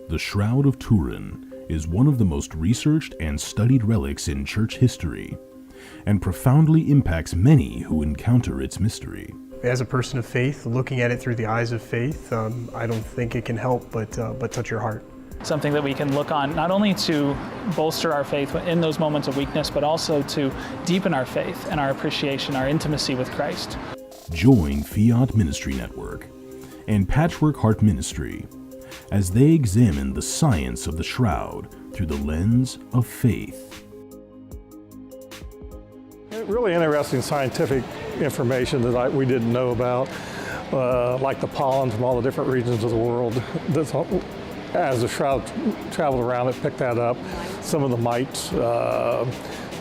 The Shroud of Turin is one of the most researched and studied relics in church history, and profoundly impacts many who encounter its mystery. As a person of faith, looking at it through the eyes of faith, I don't think it can help but touch your heart. Something that we can look on not only to bolster our faith in those moments of weakness, but also to deepen our faith and our appreciation, our intimacy with Christ. Join Fiat Ministry Network and Patchwork Heart Ministry as they examine the science of the shroud through the lens of faith. Really interesting scientific information that we didn't know about, like the pollen from all the different regions of the world. As the shroud traveled around, it picked that up. Some of the mites,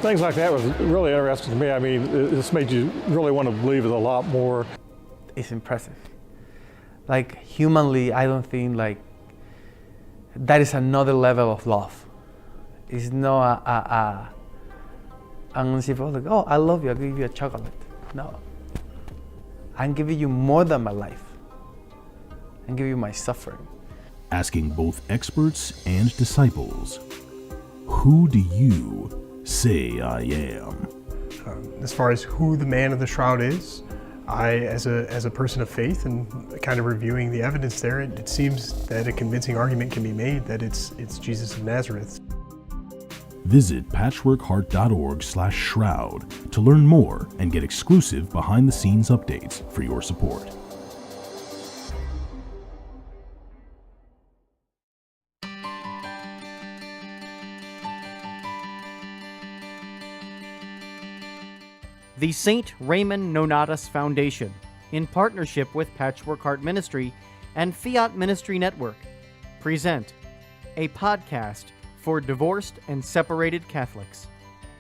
things like that was really interesting to me. I mean, this made you really want to believe it a lot more. It's impressive. Like, humanly, I don't think that is another level of love. It's not I'm gonna see people like, oh, I love you, I'll give you a chocolate. No. I'm giving you more than my life. I'm giving you my suffering. Asking both experts and disciples, who do you say I am? As far as who the man of the shroud is, I, as a person of faith and kind of reviewing the evidence there, it seems that a convincing argument can be made that it's Jesus of Nazareth. Visit patchworkheart.org/shroud to learn more and get exclusive behind-the-scenes updates for your support. The St. Raymond Nonnatus Foundation, in partnership with Patchwork Heart Ministry and Fiat Ministry Network, present a podcast for divorced and separated Catholics.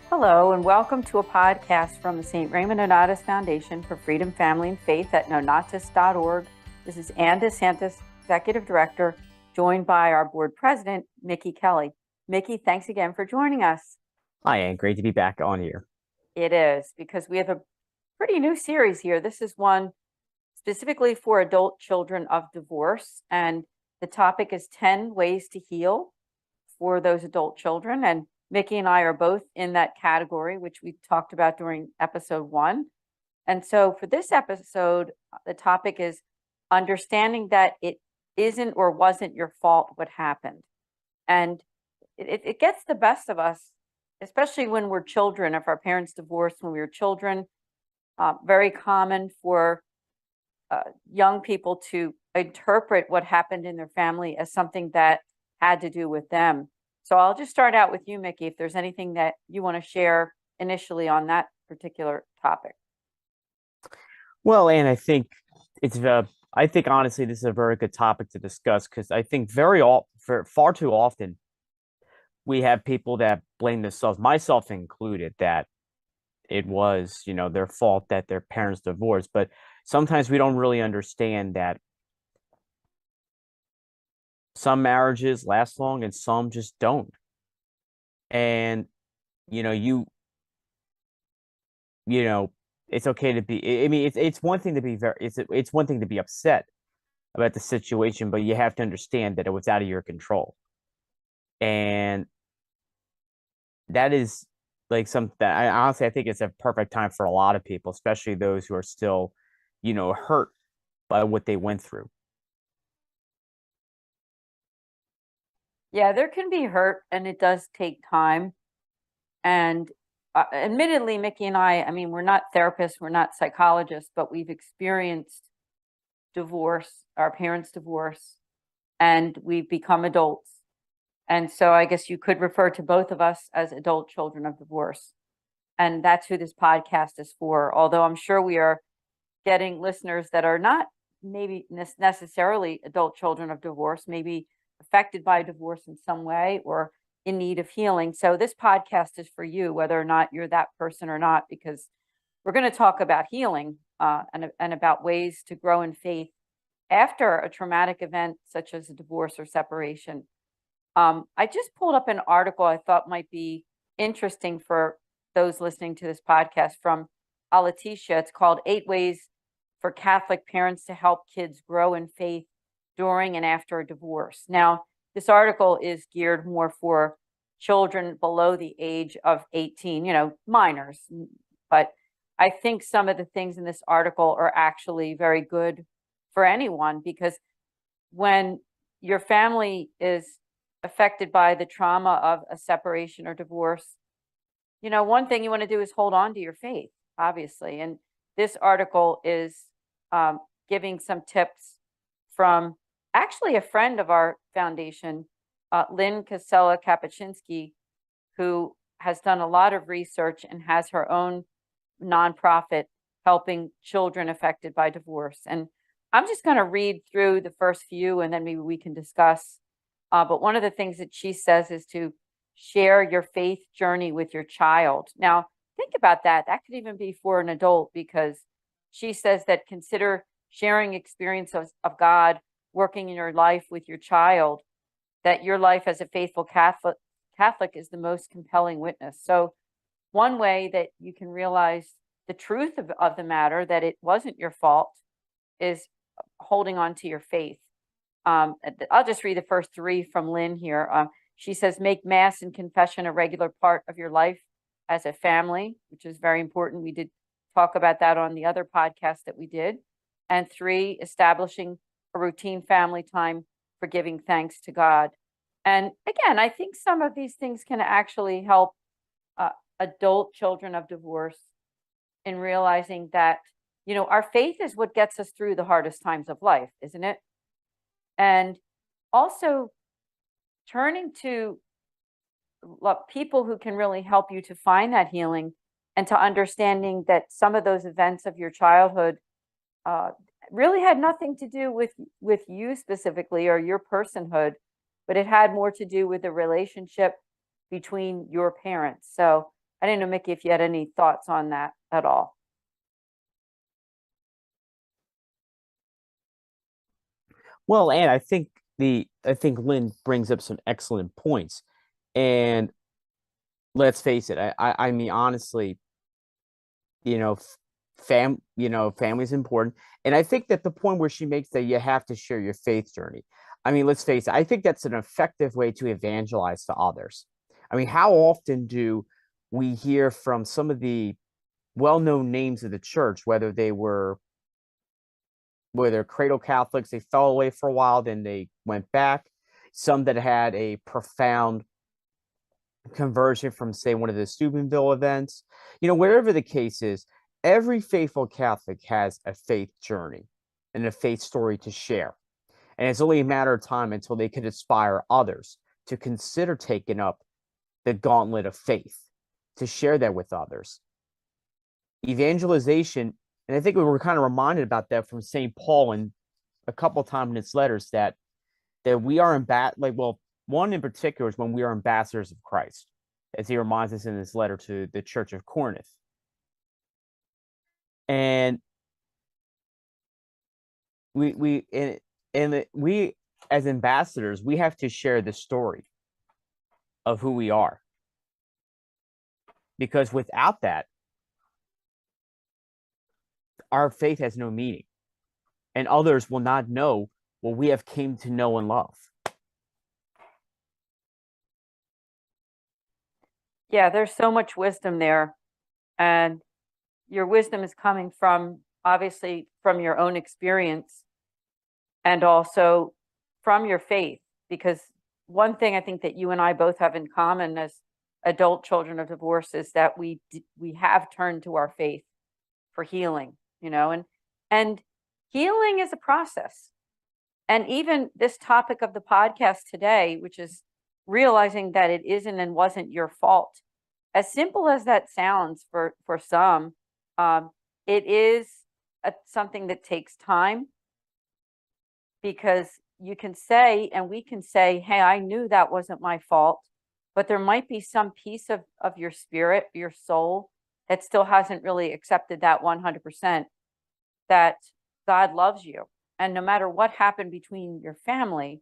Hello, and welcome to a podcast from the St. Raymond Nonnatus Foundation for Freedom, Family, and Faith at nonnatus.org. This is Ann DeSantis, Executive Director, joined by our Board President, Mickey Kelly. Mickey, thanks again for joining us. Hi, Ann. Great to be back on here. It is, because we have a pretty new series here. This is one specifically for adult children of divorce, and the topic is 10 ways to heal for those adult children. And Mickey and I are both in that category, which we talked about during episode 1. And so for this episode, the topic is understanding that it isn't or wasn't your fault what happened. And it gets the best of us, especially when we're children. If our parents divorced when we were children, very common for young people to interpret what happened in their family as something that had to do with them. So I'll just start out with you, Mickey, if there's anything that you want to share initially on that particular topic. Well, Ann, I think honestly, this is a very good topic to discuss, because I think far too often we have people that blame themselves, myself included, that it was, their fault that their parents divorced. But sometimes we don't really understand that some marriages last long and some just don't. And, it's okay to be, I mean, it's one thing to be it's one thing to be upset about the situation, but you have to understand that it was out of your control. And that is like something that I think it's a perfect time for a lot of people, especially those who are still, hurt by what they went through. Yeah, there can be hurt, and it does take time. And admittedly, Mickey and I mean, we're not therapists, we're not psychologists, but we've experienced divorce, our parents' divorce, and we've become adults. And so I guess you could refer to both of us as adult children of divorce. And that's who this podcast is for. Although I'm sure we are getting listeners that are not maybe necessarily adult children of divorce, maybe affected by divorce in some way or in need of healing. So this podcast is for you, whether or not you're that person or not, because we're going to talk about healing and about ways to grow in faith after a traumatic event such as a divorce or separation. I just pulled up an article I thought might be interesting for those listening to this podcast from Letitia. It's called 8 Ways for Catholic Parents to Help Kids Grow in Faith During and After a Divorce. Now, this article is geared more for children below the age of 18, minors. But I think some of the things in this article are actually very good for anyone, because when your family is affected by the trauma of a separation or divorce, one thing you want to do is hold on to your faith, obviously. And this article is giving some tips from actually a friend of our foundation, Lynn Casella-Kapuscinski, who has done a lot of research and has her own nonprofit helping children affected by divorce. And I'm just going to read through the first few and then maybe we can discuss. But one of the things that she says is to share your faith journey with your child. Now, think about that. That could even be for an adult, because she says that consider sharing experiences of God working in your life with your child, that your life as a faithful Catholic is the most compelling witness. So one way that you can realize the truth of the matter, that it wasn't your fault, is holding on to your faith. I'll just read the first three from Lynn here. She says, make Mass and confession a regular part of your life as a family, which is very important. We did talk about that on the other podcast that we did. And 3, establishing a routine family time for giving thanks to God. And again, I think some of these things can actually help adult children of divorce in realizing that, our faith is what gets us through the hardest times of life, isn't it? And also turning to people who can really help you to find that healing, and to understanding that some of those events of your childhood really had nothing to do with you specifically or your personhood, but it had more to do with the relationship between your parents. So I didn't know, Mickey, if you had any thoughts on that at all. Well, and I think Lynn brings up some excellent points. And let's face it, I mean, honestly, family's important. And I think that the point where she makes that you have to share your faith journey, I mean, let's face it, I think that's an effective way to evangelize to others. I mean, how often do we hear from some of the well-known names of the church, whether they're cradle Catholics, they fell away for a while, then they went back, some that had a profound conversion from, say, one of the Steubenville events, wherever the case is, every faithful Catholic has a faith journey and a faith story to share. And it's only a matter of time until they can inspire others to consider taking up the gauntlet of faith, to share that with others. Evangelization, and I think we were kind of reminded about that from St. Paul in a couple of times in his letters, that we are one in particular is when we are ambassadors of Christ, as he reminds us in his letter to the Church of Corinth. And we as ambassadors, we have to share the story of who we are, because without that, our faith has no meaning, and others will not know what we have came to know and love. Yeah, there's so much wisdom there, and your wisdom is coming from, obviously, from your own experience and also from your faith. Because one thing I think that you and I both have in common as adult children of divorce is that we have turned to our faith for healing, and healing is a process. And even this topic of the podcast today, which is realizing that it isn't and wasn't your fault, as simple as that sounds for some, it is something that takes time, because you can say, and we can say, hey, I knew that wasn't my fault, but there might be some piece of your spirit, your soul, that still hasn't really accepted that 100%, that God loves you. And no matter what happened between your family,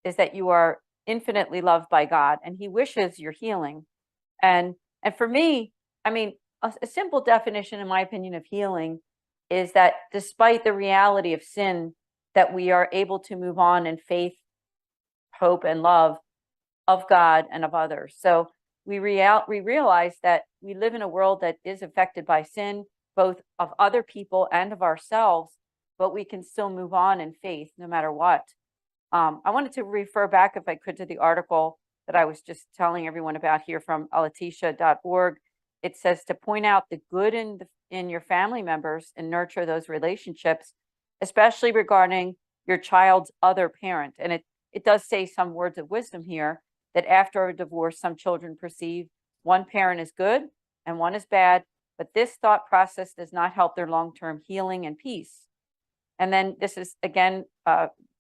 is that you are infinitely loved by God, and he wishes your healing. And for me, I mean, a simple definition, in my opinion, of healing is that despite the reality of sin, that we are able to move on in faith hope, and love of God and of others. So we realize that we live in a world that is affected by sin, both of other people and of ourselves, but we can still move on in faith no matter what. I wanted to refer back, if I could, to the article that I was just telling everyone about here from alatisha.org. It says to point out the good in your family members and nurture those relationships, especially regarding your child's other parent. And it does say some words of wisdom here, that after a divorce, some children perceive one parent is good and one is bad, but this thought process does not help their long-term healing and peace. And then this is again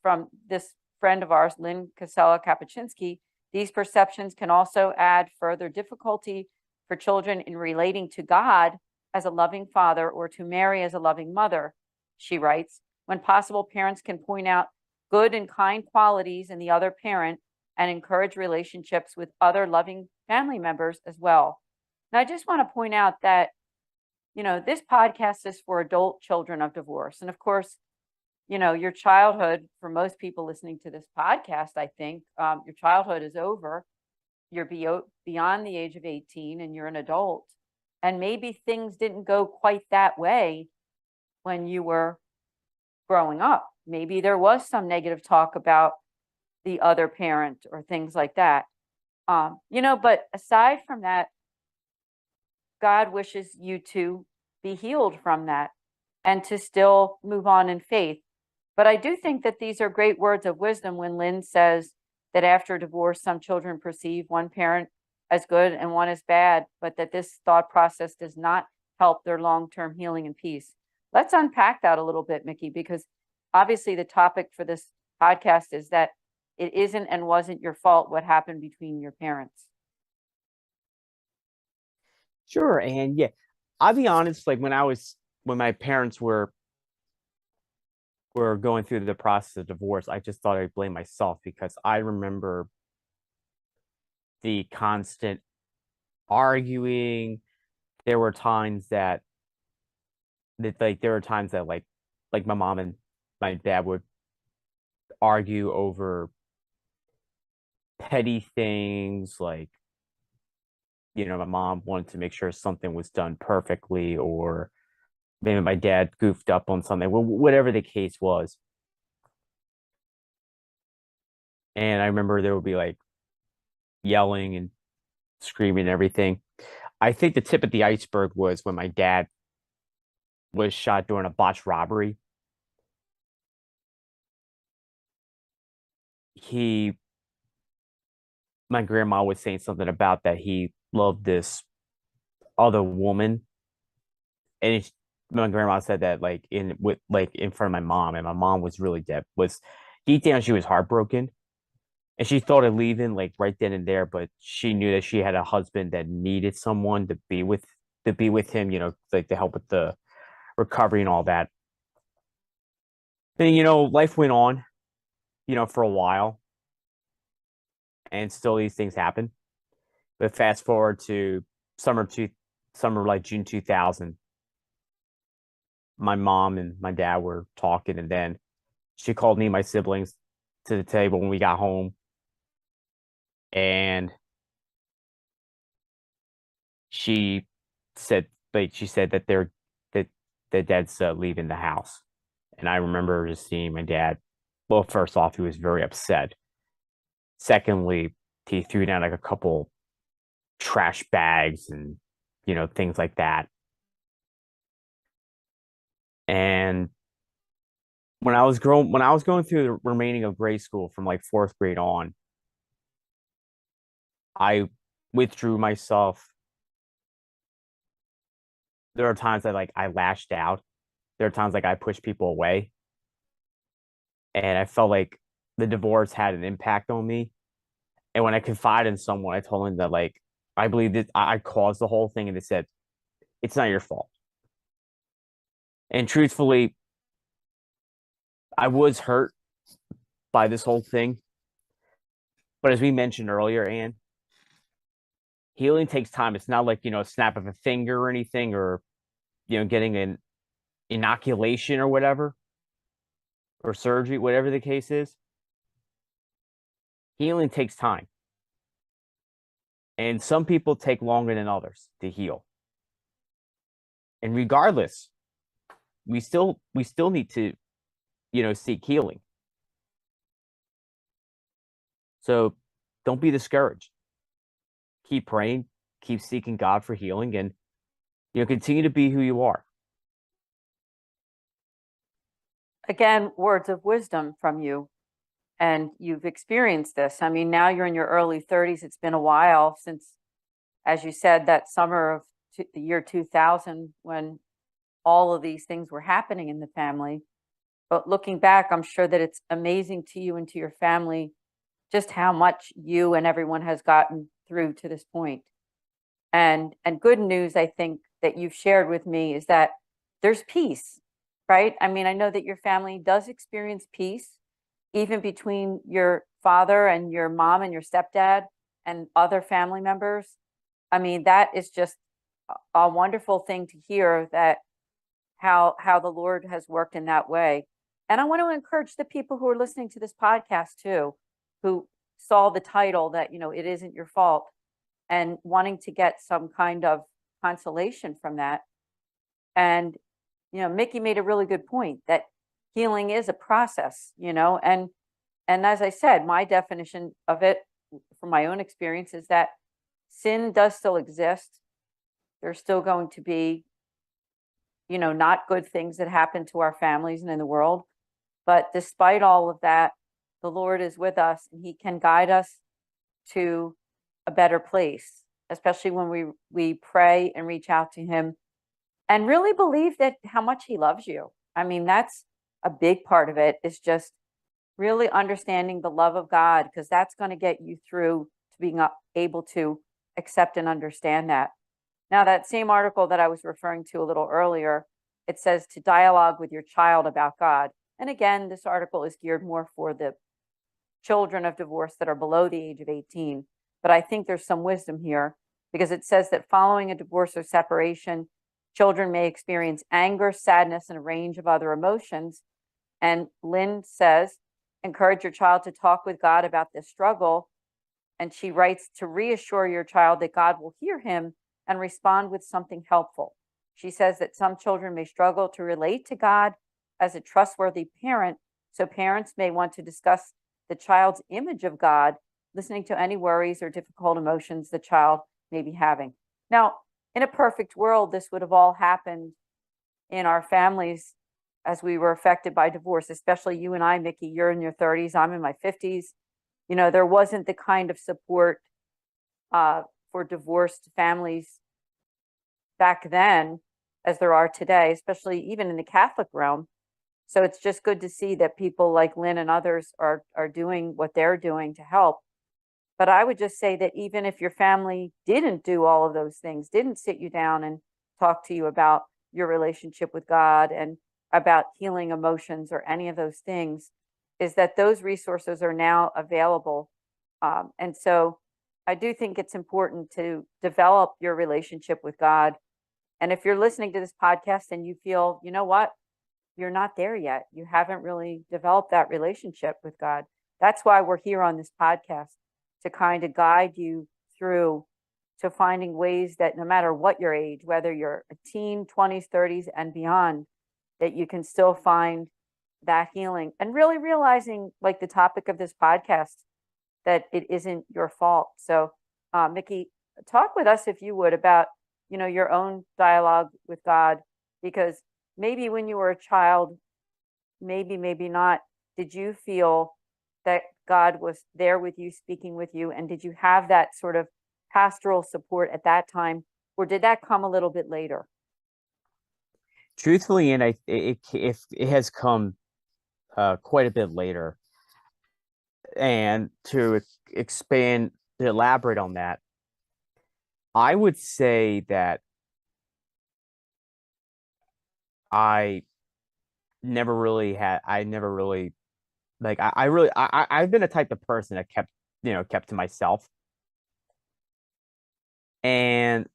from this friend of ours, Lynn Casella-Kapuscinski. These perceptions can also add further difficulty for children in relating to God as a loving father or to Mary as a loving mother, she writes. When possible, parents can point out good and kind qualities in the other parent and encourage relationships with other loving family members as well. Now, I just want to point out that, this podcast is for adult children of divorce. And of course, your childhood, for most people listening to this podcast, I think, your childhood is over. You're beyond the age of 18 and you're an adult. And maybe things didn't go quite that way when you were growing up. Maybe there was some negative talk about the other parent or things like that. But aside from that, God wishes you to be healed from that and to still move on in faith. But I do think that these are great words of wisdom when Lynn says that after divorce, some children perceive one parent as good and one as bad, but that this thought process does not help their long-term healing and peace. Let's unpack that a little bit, Mickey, because obviously the topic for this podcast is that it isn't and wasn't your fault what happened between your parents. Sure. And yeah, I'll be honest, like when my parents were going through the process of divorce, I just thought I'd blame myself because I remember the constant arguing. There were times that my mom and my dad would argue over petty things, like my mom wanted to make sure something was done perfectly, or maybe my dad goofed up on something, whatever the case was. And I remember there would be like yelling and screaming and everything. I think the tip of the iceberg was when my dad was shot during a botched robbery. My grandma was saying something about that he loved this other woman, and my grandma said that in front of my mom, and my mom was really deep down she was heartbroken, and she thought of leaving right then and there, but she knew that she had a husband that needed someone to be with him, to help with the recovery and all that. Then life went on, for a while, and still these things happen. But fast forward to summer like June 2000, my mom and my dad were talking, and then she called me and my siblings to the table when we got home, and she said that their dad's leaving the house. And I remember just seeing my dad. Well, first off, he was very upset. Secondly, he threw down a couple trash bags and things like that. And when I was going through the remaining of grade school from fourth grade on, I withdrew myself. There are times that I lashed out. There are times I pushed people away. And I felt like the divorce had an impact on me. And when I confided in someone, I told them that I believe that I caused the whole thing, and they said, "It's not your fault." And truthfully, I was hurt by this whole thing. But as we mentioned earlier, Anne, healing takes time. It's not a snap of a finger or anything, or getting an inoculation or whatever, or surgery, whatever the case is. Healing takes time. And some people take longer than others to heal. And regardless, we still need to, seek healing. So don't be discouraged. Keep praying, keep seeking God for healing, and continue to be who you are. Again, words of wisdom from you. And you've experienced this. I mean, now you're in your early 30s. It's been a while since, as you said, that summer of the year 2000, when all of these things were happening in the family. But looking back, I'm sure that it's amazing to you and to your family just how much you and everyone has gotten through to this point. And good news, I think, that you've shared with me is that there's peace, right? I mean, I know that your family does experience peace, even between your father and your mom and your stepdad and other family members. I mean, that is just a wonderful thing to hear, that how the Lord has worked in that way. And I want to encourage the people who are listening to this podcast too, who saw the title that, it isn't your fault, and wanting to get some kind of consolation from that. And, Mickey made a really good point that healing is a process, and as I said, my definition of it from my own experience is that sin does still exist. There's still going to be, not good things that happen to our families and in the world. But despite all of that, the Lord is with us, and he can guide us to a better place, especially when we pray and reach out to him and really believe that how much he loves you. I mean, that's a big part of it, is just really understanding the love of God, because that's going to get you through to being able to accept and understand that. Now, that same article that I was referring to a little earlier, it says to dialogue with your child about God. And again, this article is geared more for the children of divorce that are below the age of 18. But I think there's some wisdom here, because it says that following a divorce or separation, children may experience anger, sadness, and a range of other emotions. And Lynn says, encourage your child to talk with God about this struggle. And she writes to reassure your child that God will hear him and respond with something helpful. She says that some children may struggle to relate to God as a trustworthy parent, so parents may want to discuss the child's image of God, listening to any worries or difficult emotions the child may be having. Now, in a perfect world, this would have all happened in our families as we were affected by divorce, especially you and I, Mickey. You're in your 30s, I'm in my 50s. There wasn't the kind of support for divorced families back then as there are today, especially even in the Catholic realm. So it's just good to see that people like Lynn and others are doing what they're doing to help. But I would just say that even if your family didn't do all of those things, didn't sit you down and talk to you about your relationship with God and about healing emotions or any of those things, is that those resources are now available. And so I do think it's important to develop your relationship with God. And if you're listening to this podcast and you feel, you know what, you're not there yet, you haven't really developed that relationship with God, that's why we're here on this podcast, to kind of guide you through to finding ways that no matter what your age, whether you're a teen, 20s, 30s, and beyond, that you can still find that healing, and really realizing, like the topic of this podcast, that it isn't your fault. So, Mickey, talk with us, if you would, about, your own dialogue with God, because maybe when you were a child, maybe not, did you feel that God was there with you, speaking with you? And did you have that sort of pastoral support at that time, or did that come a little bit later? Truthfully, and it has come quite a bit later. And to expand, to elaborate on that, I would say that I've been a type of person that kept to myself. And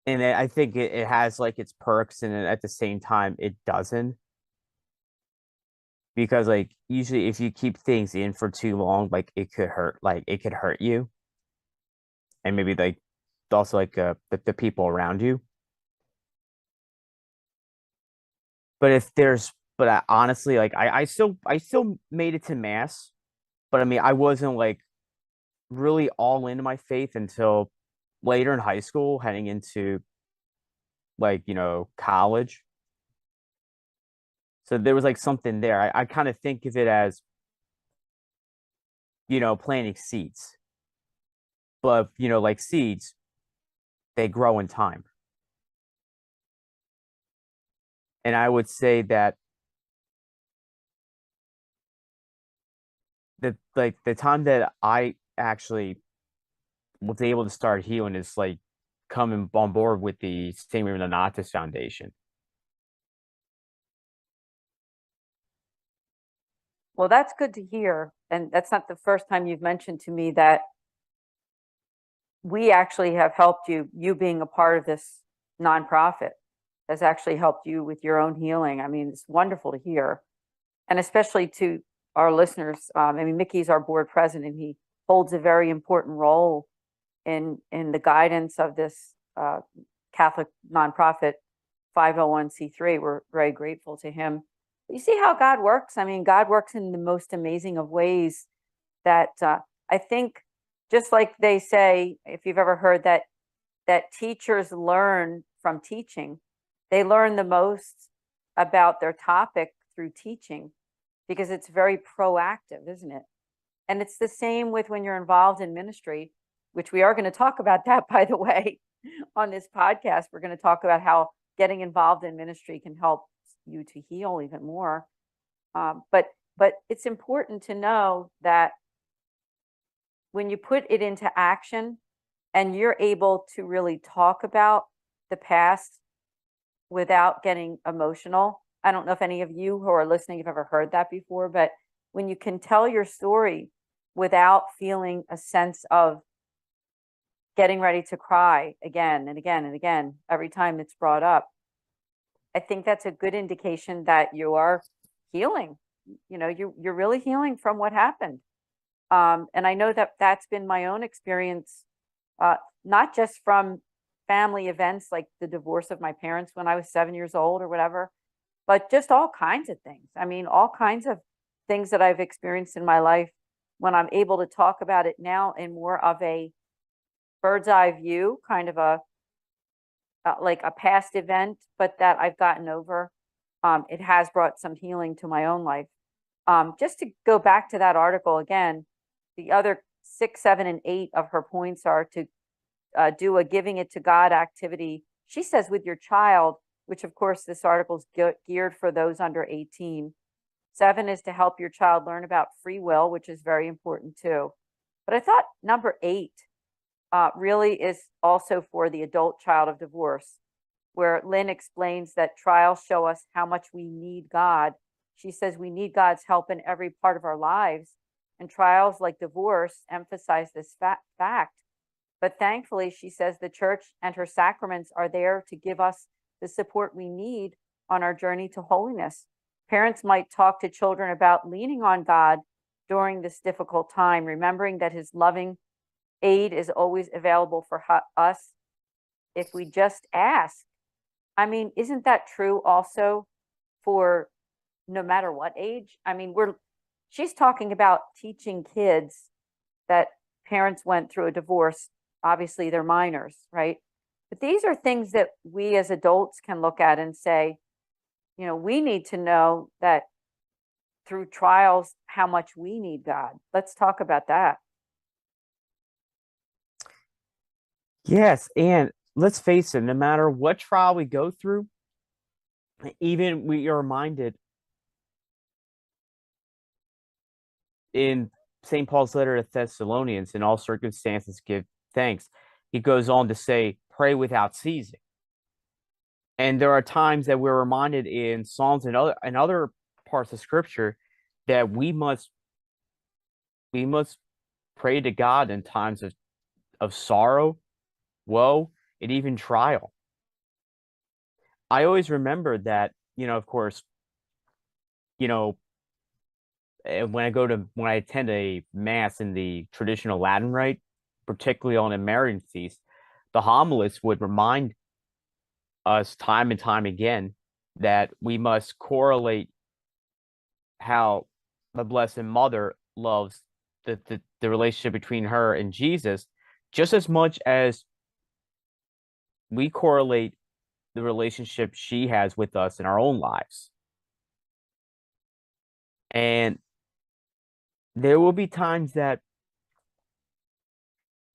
I think it has like its perks, and at the same time it doesn't. because like usually if you keep things in for too long, like it could hurt you, and maybe like also like the people around you. But if there's, but I, honestly, like I still made it to mass, but I mean I wasn't like really all into my faith until later in high school, heading into like college. So there was like something there. I kind of think of it as planting seeds, but like seeds, they grow in time. And I would say that like the time that I actually was able to start healing is like coming on board with the St. Raymond Nonnatus Foundation. Well, that's good to hear. And that's not the first time you've mentioned to me that we actually have helped you. You being a part of this nonprofit has actually helped you with your own healing. I mean, it's wonderful to hear. And especially to our listeners. I mean, Mickey's our board president. He holds a very important role in the guidance of this Catholic nonprofit 501c3. We're very grateful to him. You see how God works? I mean, God works in the most amazing of ways that I think, just like they say, if you've ever heard that teachers learn from teaching, they learn the most about their topic through teaching because it's very proactive, isn't it? And it's the same with when you're involved in ministry, which we are going to talk about that, by the way, on this podcast. We're going to talk about how getting involved in ministry can help you to heal even more. But it's important to know that when you put it into action and you're able to really talk about the past without getting emotional. I don't know if any of you who are listening have ever heard that before, but when you can tell your story without feeling a sense of getting ready to cry again and again and again every time it's brought up, I think that's a good indication that you are healing. You're really healing from what happened. And I know that that's been my own experience, not just from family events like the divorce of my parents when I was 7 years old or whatever, but just all kinds of things. I mean, all kinds of things that I've experienced in my life. When I'm able to talk about it now in more of a bird's eye view, kind of a like a past event, but that I've gotten over, it has brought some healing to my own life. Just to go back to that article again, the other 6, 7, and 8 of her points are to do a giving it to God activity. She says with your child, which of course this article is geared for those under 18. 7 is to help your child learn about free will, which is very important too. But I thought number 8 really is also for the adult child of divorce, where Lynn explains that trials show us how much we need God. She says we need God's help in every part of our lives, and trials like divorce emphasize this fact. But thankfully, she says the church and her sacraments are there to give us the support we need on our journey to holiness. Parents might talk to children about leaning on God during this difficult time, remembering that his loving aid is always available for us if we just ask. I mean, isn't that true also for no matter what age? I mean, she's talking about teaching kids that parents went through a divorce. Obviously, they're minors, right? But these are things that we as adults can look at and say, we need to know that through trials, how much we need God. Let's talk about that. Yes, and let's face it, no matter what trial we go through, even we are reminded in St. Paul's letter to Thessalonians, in all circumstances give thanks. He goes on to say, pray without ceasing. And there are times that we're reminded in Psalms and other parts of Scripture that we must pray to God in times of sorrow, woe, and even trial. I always remember that, of course, when I attend a mass in the traditional Latin rite, particularly on a Marian feast, the homilist would remind us time and time again that we must correlate how the Blessed Mother loves the relationship between her and Jesus just as much as we correlate the relationship she has with us in our own lives. And there will be times that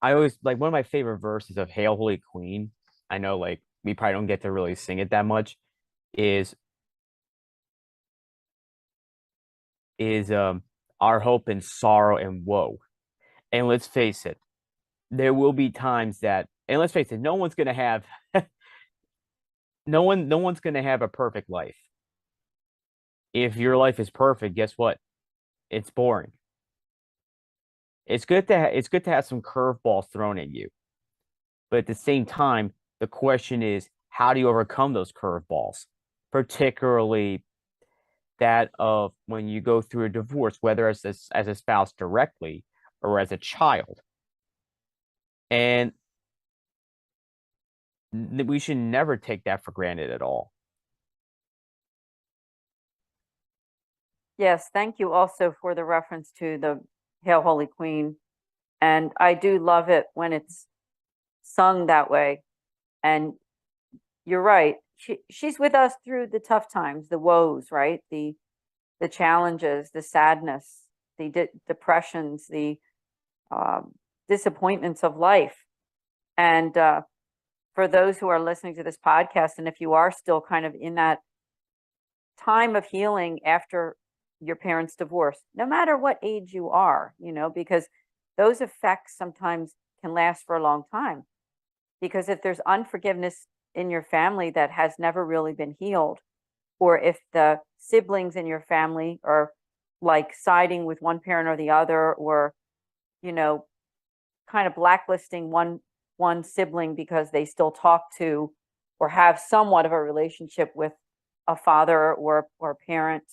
I always like one of my favorite verses of Hail Holy Queen. I know like we probably don't get to really sing it that much, is our hope in sorrow and woe. And let's face it, there will be times that, and let's face it, no one's gonna have no one's gonna have a perfect life. If your life is perfect, guess what? It's boring. It's good to have some curveballs thrown at you. But at the same time, the question is, how do you overcome those curveballs? Particularly that of when you go through a divorce, whether as a spouse directly or as a child. And we should never take that for granted at all. Yes, thank you also for the reference to the Hail Holy Queen. And I do love it when it's sung that way. And you're right. She's with us through the tough times, the woes, right? The challenges, the sadness, the depressions, the disappointments of life. And for those who are listening to this podcast, and if you are still kind of in that time of healing after your parents' divorce, no matter what age you are, because those effects sometimes can last for a long time. Because if there's unforgiveness in your family that has never really been healed, or if the siblings in your family are like siding with one parent or the other, or, kind of blacklisting one sibling because they still talk to or have somewhat of a relationship with a father or parent,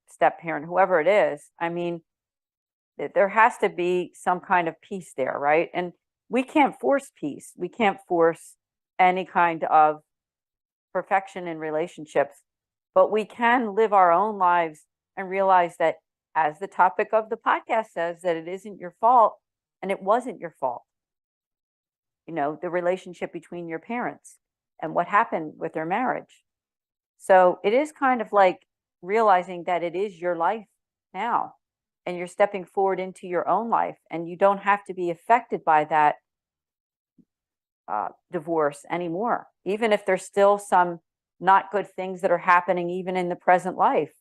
step parent, whoever it is. I mean, there has to be some kind of peace there, right? And we can't force peace. We can't force any kind of perfection in relationships, but we can live our own lives and realize that, as the topic of the podcast says, that it isn't your fault and it wasn't your fault. The relationship between your parents and what happened with their marriage. So it is kind of like realizing that it is your life now, and you're stepping forward into your own life, and you don't have to be affected by that divorce anymore, even if there's still some not good things that are happening even in the present life.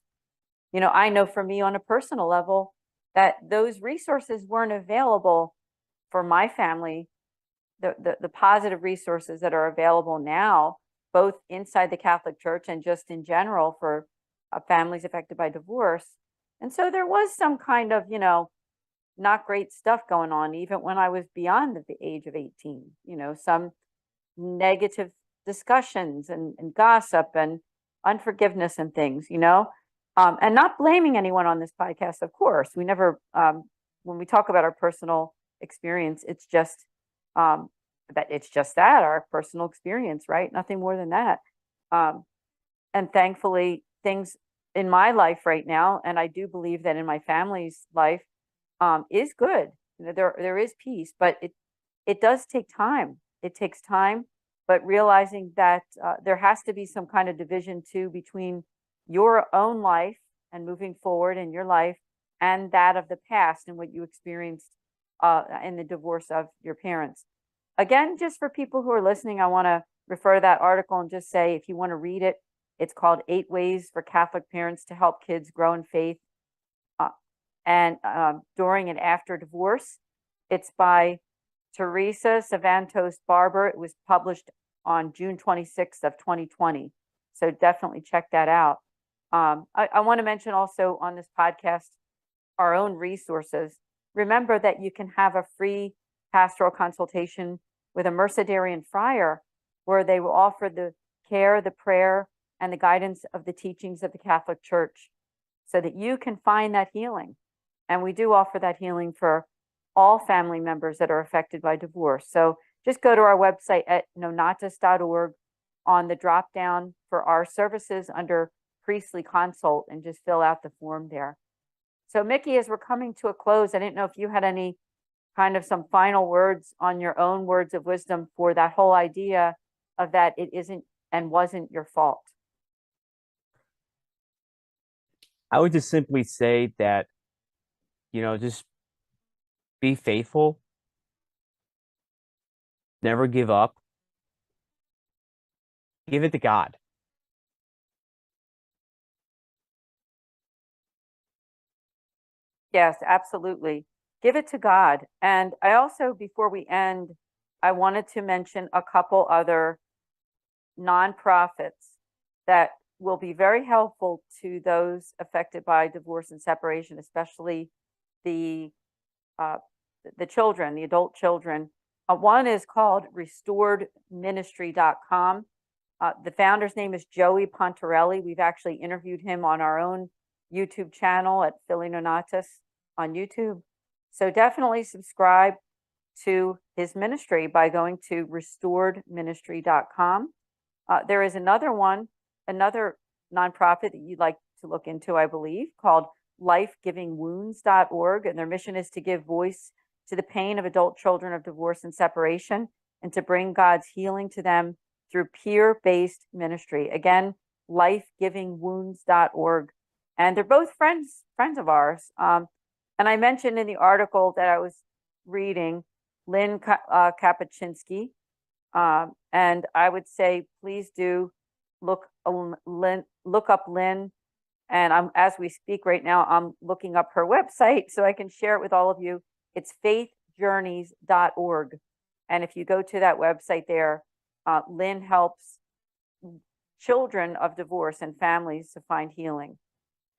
I know for me on a personal level that those resources weren't available for my family. The positive resources that are available now, both inside the Catholic Church and just in general for families affected by divorce. And so there was some kind of, not great stuff going on, even when I was beyond the age of 18, some negative discussions and gossip and unforgiveness and things, and not blaming anyone on this podcast, of course. We never, when we talk about our personal experience, it's just that our personal experience, right? Nothing more than that. And thankfully, things in my life right now, and I do believe that in my family's life, is good. There is peace, but it does take time. It takes time, but realizing that there has to be some kind of division too between your own life and moving forward in your life and that of the past and what you experienced in the divorce of your parents. Again, just for people who are listening, I want to refer to that article and just say, if you want to read it, it's called 8 Ways for Catholic Parents to Help Kids Grow in Faith and During and After Divorce. It's by Teresa Savantos Barber. It was published on June 26th of 2020. So definitely check that out. I want to mention also on this podcast our own resources. Remember that you can have a free pastoral consultation with a Mercedarian friar, where they will offer the care, the prayer, and the guidance of the teachings of the Catholic Church. so that you can find that healing. And we do offer that healing for all family members that are affected by divorce. So just go to our website at nonnatus.org on the drop down for our services under priestly consult and just fill out the form there. So Mickey, as we're coming to a close, I didn't know if you had any kind of some final words on your own words of wisdom for that whole idea of that it isn't and wasn't your fault. I would just simply say that, just be faithful, never give up, give it to God. Yes, absolutely. Give it to God. And I also, before we end, I wanted to mention a couple other nonprofits that will be very helpful to those affected by divorce and separation, especially the children, the adult children. One is called restoredministry.com. The founder's name is Joey Pontarelli. We've actually interviewed him on our own YouTube channel at Philly Nonnatus on YouTube. So definitely subscribe to his ministry by going to restoredministry.com. There is another nonprofit that you'd like to look into, I believe, called lifegivingwounds.org. And their mission is to give voice to the pain of adult children of divorce and separation and to bring God's healing to them through peer-based ministry. Again, lifegivingwounds.org. And they're both friends of ours. And I mentioned in the article that I was reading, Lynn Kapuscinski. And I would say, please do look up Lynn. And as we speak right now, I'm looking up her website so I can share it with all of you. It's faithjourneys.org. And if you go to that website there, Lynn helps children of divorce and families to find healing.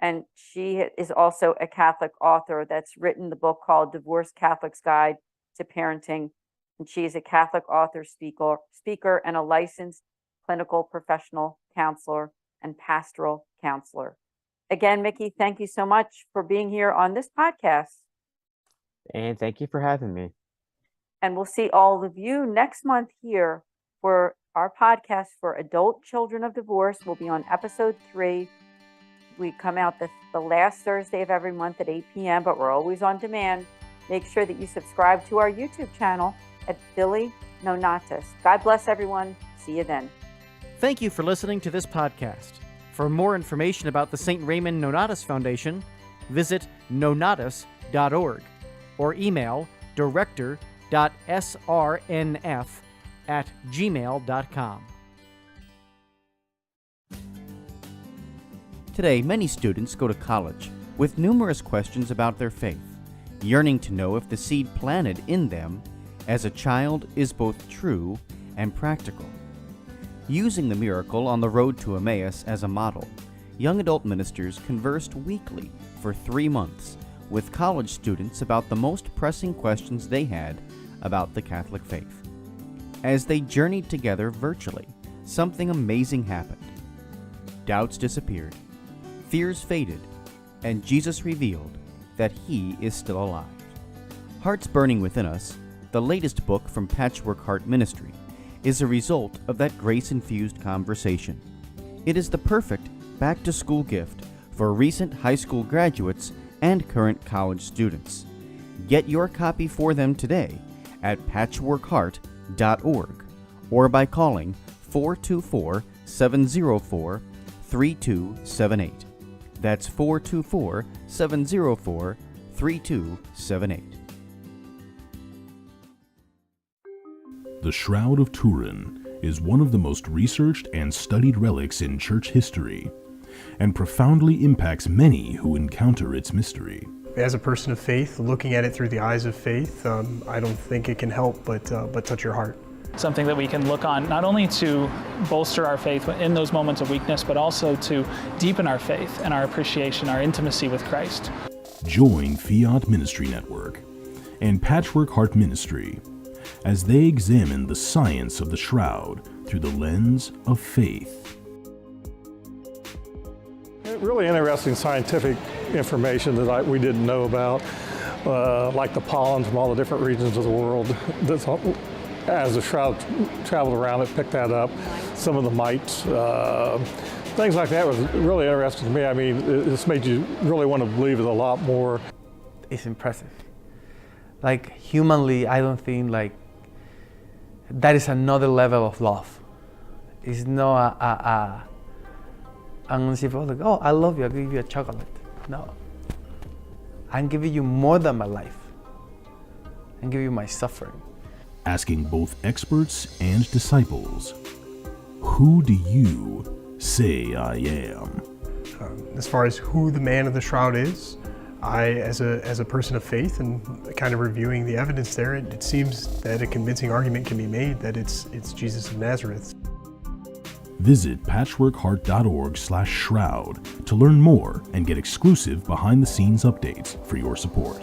And she is also a Catholic author that's written the book called Divorced Catholic's Guide to Parenting. And she is a Catholic author, speaker, and a licensed clinical professional counselor and pastoral counselor. Again, Mickey, thank you so much for being here on this podcast. And thank you for having me. And we'll see all of you next month here for our podcast for adult children of divorce. We'll be on episode 3. We come out the last Thursday of every month at 8 p.m., but we're always on demand. Make sure that you subscribe to our YouTube channel at Philly Nonnatus. God bless everyone. See you then. Thank you for listening to this podcast. For more information about the St. Raymond Nonnatus Foundation, visit nonnatus.org or email director.srnf@gmail.com. Today, many students go to college with numerous questions about their faith, yearning to know if the seed planted in them as a child is both true and practical. Using the miracle on the road to Emmaus as a model, young adult ministers conversed weekly for 3 months with college students about the most pressing questions they had about the Catholic faith. As they journeyed together virtually, something amazing happened. Doubts disappeared, fears faded, and Jesus revealed that He is still alive. Hearts Burning Within Us, the latest book from Patchwork Heart Ministry, is a result of that grace-infused conversation. It is the perfect back-to-school gift for recent high school graduates and current college students. Get your copy for them today at patchworkheart.org or by calling 424-704-3278. That's 424-704-3278. The Shroud of Turin is one of the most researched and studied relics in church history, and profoundly impacts many who encounter its mystery. As a person of faith, looking at it through the eyes of faith, I don't think it can help but touch your heart. Something that we can look on not only to bolster our faith in those moments of weakness, but also to deepen our faith and our appreciation, our intimacy with Christ. Join Fiat Ministry Network and Patchwork Heart Ministry as they examine the science of the shroud through the lens of faith. Really interesting scientific information that we didn't know about, like the pollens from all the different regions of the world. As the shroud traveled around, it picked that up. Some of the mites, things like that was really interesting to me. I mean, this made you really want to believe it a lot more. It's impressive. Like humanly, I don't think like that is another level of love. It's not I'm gonna see people like, oh, I love you, I'll give you a chocolate. No. I'm giving you more than my life. I'm giving you my suffering. Asking both experts and disciples, who do you say I am? As far as who the man of the shroud is, I, as a person of faith and kind of reviewing the evidence there, it seems that a convincing argument can be made that it's Jesus of Nazareth. Visit patchworkheart.org/shroud to learn more and get exclusive behind-the-scenes updates for your support.